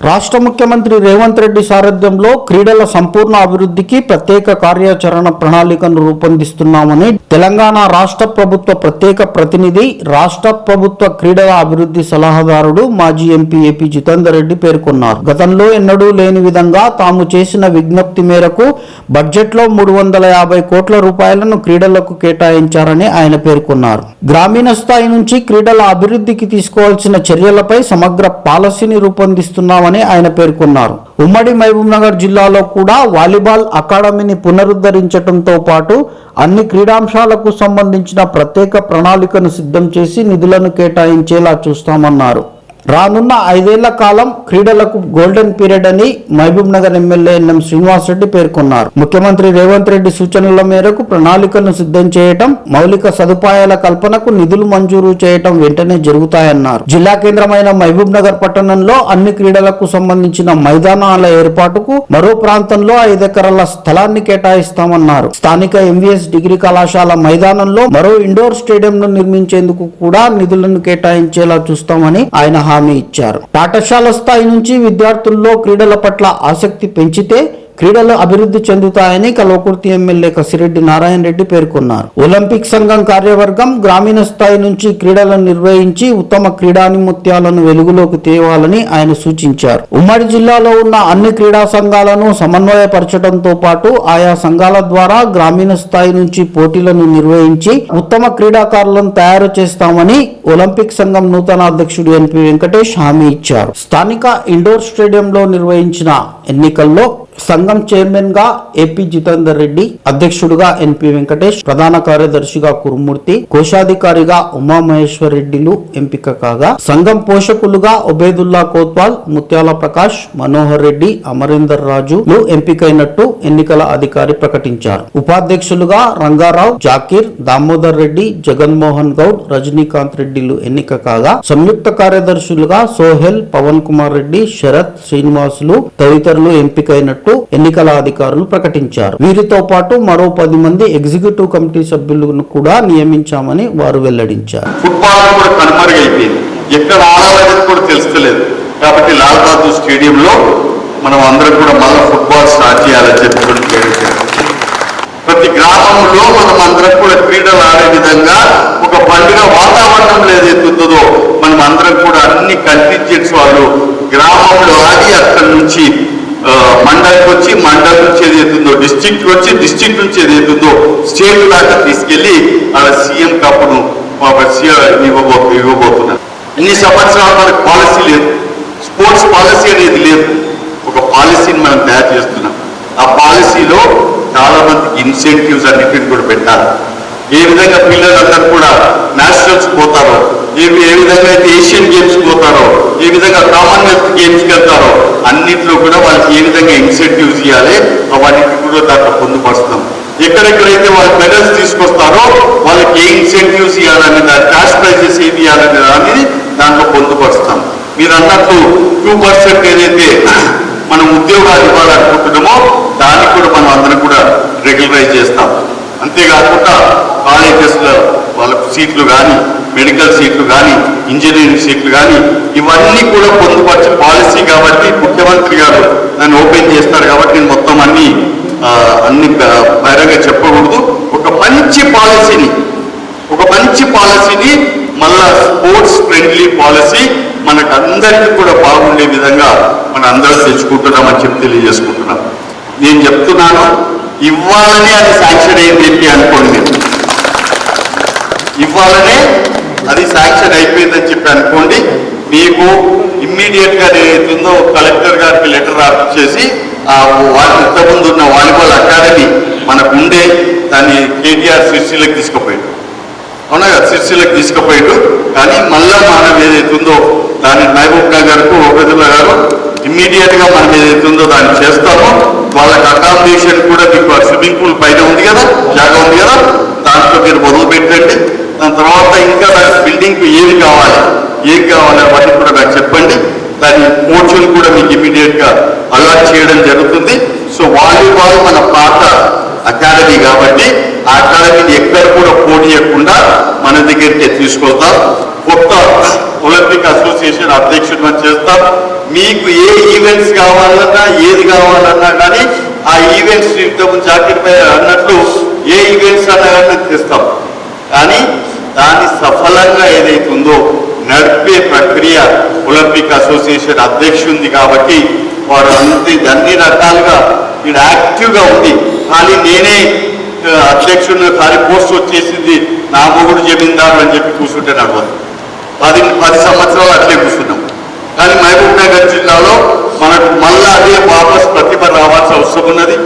రాష్ట్ర ముఖ్యమంత్రి రేవంత్ రెడ్డి సారథ్యంలో క్రీడల సంపూర్ణ అభివృద్ధికి ప్రత్యేక కార్యాచరణ ప్రణాళికను రూపొందిస్తున్నామని తెలంగాణ రాష్ట్ర ప్రభుత్వ ప్రత్యేక ప్రతినిధి, రాష్ట్ర ప్రభుత్వ క్రీడల అభివృద్ధి సలహాదారుడు, మాజీ ఎంపీ ఏపీ జితేందర్ రెడ్డి పేర్కొన్నారు. గతంలో ఎన్నడూ లేని విధంగా తాము చేసిన విజ్ఞప్తి మేరకు బడ్జెట్లో 350 కోట్ల రూపాయలను క్రీడలకు కేటాయించారని ఆయన పేర్కొన్నారు. గ్రామీణ స్థాయి నుంచి క్రీడల అభివృద్ధికి తీసుకోవాల్సిన చర్యలపై సమగ్ర పాలసీని రూపొందిస్తున్నామని ఆయన పేర్కొన్నారు. ఉమ్మడి మహబూబ్ నగర్ జిల్లాలో కూడా వాలీబాల్ అకాడమీని పునరుద్ధరించడంతో పాటు అన్ని క్రీడాంశాలకు సంబంధించిన ప్రత్యేక ప్రణాళికను సిద్ధం చేసి నిధులను కేటాయించేలా చూస్తామన్నారు. రానున్న 5 ఏళ్ల కాలం క్రీడలకు గోల్డెన్ పీరియడ్ అని మహబూబ్ నగర్ ఎమ్మెల్యే ఎన్ఎం శ్రీనివాస్ రెడ్డి పేర్కొన్నారు. ముఖ్యమంత్రి రేవంత్ రెడ్డి సూచనల మేరకు ప్రణాళికలను సిద్ధం చేయటం, మౌలిక సదుపాయాల కల్పనకు నిధులు మంజూరు చేయటం వెంటనే జరుగుతాయన్నారు. జిల్లా కేంద్రమైన మహబూబ్ నగర్ పట్టణంలో అన్ని క్రీడలకు సంబంధించిన మైదానాల ఏర్పాటుకు మరో ప్రాంతంలో 5 ఎకరాల స్థలాన్ని కేటాయిస్తామన్నారు. స్థానిక ఎంవీఎస్ డిగ్రీ కళాశాల మైదానంలో మరో ఇండోర్ స్టేడియంను నిర్మించేందుకు కూడా నిధులను కేటాయించేలా చూస్తామని ఆయన హామీ ఇచ్చారు. పాఠశాల స్థాయి నుంచి విద్యార్థుల్లో క్రీడల పట్ల ఆసక్తి పెంచితే క్రీడలు అభివృద్ధి చెందుతాయని కల్వకుర్తి ఎమ్మెల్యే కసిరెడ్డి నారాయణ రెడ్డి పేర్కొన్నారు. ఒలింపిక్ సంఘం కార్యవర్గం గ్రామీణ స్థాయి నుంచి క్రీడలను నిర్వహించి ఉత్తమ క్రీడానిముత్యాలను వెలుగులోకి తేవాలని ఆయన సూచించారు. ఉమ్మడి జిల్లాలో ఉన్న అన్ని క్రీడా సంఘాలను సమన్వయపరచడంతో పాటు ఆయా సంఘాల ద్వారా గ్రామీణ స్థాయి నుంచి పోటీలను నిర్వహించి ఉత్తమ క్రీడాకారులను తయారు చేస్తామని ఒలింపిక్ సంఘం నూతన అధ్యక్షుడు ఎన్పి వెంకటేష్ హామీ ఇచ్చారు. స్థానిక ఇండోర్ స్టేడియంలో నిర్వహించిన ఎన్నికల్లో సంఘం చైర్మన్ గా ఏపీ జితేందర్ రెడ్డి, అధ్యక్షుడుగా ఎన్పి వెంకటేష్, ప్రధాన కార్యదర్శిగా కురుమూర్తి, కోశాధికారిగా ఉమామహేశ్వర్ రెడ్డిలు ఎంపిక కాగా సంఘం పోషకులుగా ఒబేదుల్లా కోత్వాల్, ముత్యాల ప్రకాష్, మనోహర్ రెడ్డి, అమరేందర్ రాజులు ఎంపికైనట్టు ఎన్నికల అధికారి ప్రకటించారు. ఉపాధ్యక్షులుగా రంగారావు, జాకీర్, దామోదర్ రెడ్డి, జగన్మోహన్ గౌడ్, రజనీకాంత్ రెడ్డిలు ఎన్నిక కాగా సంయుక్త కార్యదర్శులుగా సోహెల్, పవన్ కుమార్ రెడ్డి, శరత్, శ్రీనివాసులు తదితరులు ఎంపికైనట్టు ఎన్నికల అధికారులు ప్రకటించారు. వీరితో పాటు మరో 10 మంది ఎగ్జిక్యూటివ్ కమిటీ సభ్యులను కూడా నియమించామని వారు వెల్లడించారు. ఫుట్బాల్ కూడా కనుమరుగైపోయింది, ఎక్కడ ఆడాలనేది కూడా తెలుస్తలేదు. కాబట్టి లాల్ బహదూర్ స్టేడియంలో మనం అందరం కూడా మళ్ళీ ఫుట్బాల్ స్టార్ట్ చేయాలని చెప్పి ప్రతి గ్రామంలో మనం అందరం కూడా క్రీడలు ఆడే విధంగా ఒక పండుగ వాతావరణం ఏదైతుందో మనం అందరం కూడా అన్ని కంటింజెంట్స్ వాళ్ళు గ్రామంలో ఆడి అక్కడి నుంచి మండలికి వచ్చి, మండలి నుంచి ఏదైతుందో డిస్ట్రిక్ట్ వచ్చి, డిస్ట్రిక్ట్ నుంచి ఏదైతుందో స్టేట్ దాకా తీసుకెళ్లి అలా సీఎం కప్పును ఇవ్వబోతున్నారు. ఇన్ని సంవత్సరాలు మనకు పాలసీ లేదు, స్పోర్ట్స్ పాలసీ అనేది లేదు. ఒక పాలసీని మనం తయారు చేస్తున్నాం. ఆ పాలసీలో చాలా మందికి ఇన్సెంటివ్స్ అన్నిటిని కూడా పెట్టాలి. ఏ విధంగా పిల్లలందరూ కూడా నేషనల్స్ పోతారో, ఏ విధంగా అయితే ఏషియన్ గేమ్స్ పోతారో, ఏ విధంగా కామన్వెల్త్ గేమ్స్కి వెళ్తారో అన్నింటిలో కూడా వాళ్ళకి ఏ విధంగా ఇన్సెంటివ్స్ ఇవ్వాలి అవన్నింటినీ కూడా దాంట్లో పొందుపరుస్తాం. ఎక్కడెక్కడైతే వాళ్ళు మెడల్స్ తీసుకొస్తారో వాళ్ళకి ఏ ఇన్సెంటివ్స్ ఇవ్వాలని, క్యాష్ ప్రైజెస్ ఏమి ఇవ్వాలని అనేది దాంట్లో పొందుపరుస్తాం. మీరు అన్నట్టు 2% ఏదైతే మనం ఉద్యోగాలు ఇవ్వాలనుకుంటున్నామో దానికి కూడా మనం అందరం కూడా రెగ్యులరైజ్ చేస్తాం. అంతేకాకుండా కాలేజెస్లో వాళ్ళకు సీట్లు కానీ, మెడికల్ సీట్లు కానీ, ఇంజనీరింగ్ సీట్లు కానీ ఇవన్నీ కూడా పొందుపరిచిన పాలసీ కాబట్టి ముఖ్యమంత్రి గారు నన్ను ఓపెన్ చేస్తారు కాబట్టి నేను మొత్తం అన్ని బహిరంగ చెప్పకూడదు. ఒక మంచి పాలసీని మళ్ళా స్పోర్ట్స్ ఫ్రెండ్లీ పాలసీ మనకు అందరికీ కూడా బాగుండే విధంగా మన అందరూ తెచ్చుకుంటున్నామని చెప్పి తెలియజేసుకుంటున్నాం. నేను చెప్తున్నాను, ఇవ్వాలనే అది శాంక్షన్ అయింది అనుకోండి, ఇవ్వాలనే అది శాంక్షన్ అయిపోయిందని చెప్పి అనుకోండి. మీకు ఇమ్మీడియట్గా ఏదైతుందో కలెక్టర్ గారికి లెటర్ రాపించేసి ఇంతకుముందు ఉన్న వాలీబాల్ అకాడమీ మనకు ఉండే దాన్ని కేటీఆర్ సిరిసిల్లకు తీసుకుపోయాడు. అవునా కదా, సిరిసిల్లకు తీసుకుపోయాడు. కానీ మళ్ళా మనం ఏదైతుందో దాన్ని మహబూబ్ నగర్కు ఒబేదుల్లా గారు ఇమ్మీడియట్గా మనం ఏదైతుందో దాన్ని చేస్తామో వాళ్ళకి అకామిడేషన్ కూడా మీకు స్విమ్మింగ్ పూల్ పైన ఉంది కదా, జాగా ఉంది కదా, దాంట్లో మీరు మొదలు పెట్టండి. దాని తర్వాత ఇంకా బిల్డింగ్ ఏమి కావాలి అవన్నీ కూడా నాకు చెప్పండి. దాని కోచ్లు కూడా మీకు ఇమీడియట్గా అలాట్ చేయడం జరుగుతుంది. సో వాలీబాల్ మన పాత అకాడమీ కాబట్టి ఆ అకాడమీని ఎక్కడ కూడా పోనీయకుండా మన దగ్గరికి తీసుకొస్తాం. కొత్త ఒలింపిక్ అసోసియేషన్ అధ్యక్షుడు చేస్తాం. మీకు ఏ ఈవెంట్స్ కావాలన్నా ఏది కావాలన్నా కానీ ఆ ఈవెంట్స్ జాకీర్ భాయ్ అన్నట్లు ఏ ఈవెంట్స్ అన్నా కానీ తెస్తాం. కానీ దాన్ని సఫలంగా ఏదైతే ఉందో నడిపే ప్రక్రియ ఒలింపిక్ అసోసియేషన్ అధ్యక్షుంది కాబట్టి వారు అన్ని రకాలుగా ఇక్కడ యాక్టివ్గా ఉంది. కానీ నేనే అధ్యక్షుడు ఖాళీ పోస్ట్ వచ్చేసింది నా మొగుడు జమీందారు అని చెప్పి కూర్చుంటే నడవదు. 10 సంవత్సరాలు అట్లే కూర్చున్నాం. కానీ మహబూబ్ నగర్ జిల్లాలో మనకు మళ్ళా అదే వాపస్ ప్రతిభ రావాల్సిన అవసరం ఉన్నది.